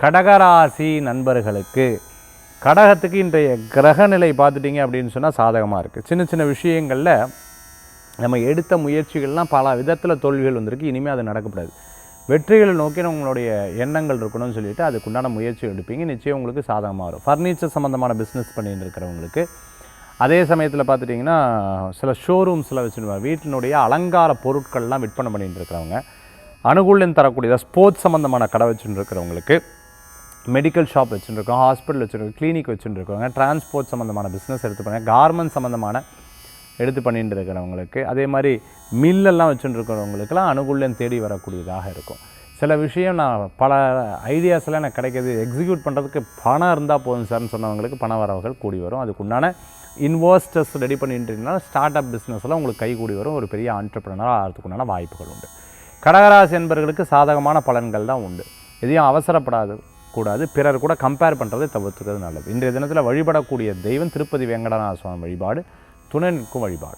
கடகராசி நண்பர்களுக்கு கடகத்துக்கு இன்றைய கிரகநிலை பார்த்துட்டிங்க அப்படின்னு சொன்னால் சாதகமாக இருக்குது. சின்ன சின்ன விஷயங்களில் நம்ம எடுத்த முயற்சிகள்லாம் பல விதத்தில் தோல்விகள் வந்திருக்கு. இனிமேல் அது நடக்கக்கூடாது. வெற்றிகளை நோக்கி உங்களுடைய எண்ணங்கள் இருக்கணும்னு சொல்லிவிட்டு அதுக்குண்டான முயற்சி எடுப்பீங்க. நிச்சயம் உங்களுக்கு சாதகமாக வரும். ஃபர்னிச்சர் சம்மந்தமான பிஸ்னஸ் பண்ணிட்டு இருக்கிறவங்களுக்கு, அதே சமயத்தில் பார்த்துட்டிங்கன்னா சில ஷோரூம்ஸில் வச்சுருவாங்க, வீட்டினுடைய அலங்கார பொருட்கள்லாம் விற்பனை பண்ணிட்டு இருக்கிறவங்க, அனுகூலம் தரக்கூடிய ஸ்போர்ட்ஸ் சம்மந்தமான கடை வச்சுட்டு இருக்கிறவங்களுக்கு, மெடிக்கல் ஷாப் வச்சுருக்கோம், ஹாஸ்பிட்டல் வச்சுருக்கோம், கிளினிக் வச்சுருக்கவங்க, டிரான்ஸ்போர்ட் சம்மந்தமான பிஸ்னஸ் எடுத்து பண்ணுங்க, கார்மெண்ட் சம்மந்தமான எடுத்து பண்ணிட்டு இருக்கிறவங்களுக்கு, அதே மாதிரி மில்லெல்லாம் வச்சுருக்கிறவங்களுக்கெல்லாம் அனுகூலம் தேடி வரக்கூடியதாக இருக்கும். சில விஷயம் நான் பல ஐடியாஸ்லாம் எனக்கு கிடைக்கிது, எக்ஸிக்யூட் பண்ணுறதுக்கு பணம் இருந்தால் போதும் சார்னு சொன்னவங்களுக்கு பண வரவுகள் கூடி வரும். அதுக்குண்டான இன்வெஸ்டர்ஸ் ரெடி பண்ணிட்டுனா ஸ்டார்ட் அப் பிஸ்னஸில் உங்களுக்கு கை கூடி வரும். ஒரு பெரிய ஆண்டர்ப்ரனர் ஆகிறதுக்குண்டான வாய்ப்புகள் உண்டு. கடகராசி என்பவர்களுக்கு சாதகமான பலன்கள் தான் உண்டு. எதையும் அவசரப்படாது கூடாது. பிறர் கூட கம்பேர் பண்ணுறதை தவிர்த்துக்கிறது நல்லது. இன்றைய தினத்தில் வழிபடக்கூடிய தெய்வம் திருப்பதி வெங்கடநாத சுவாமி வழிபாடு, துணை நிற்கும் வழிபாடு.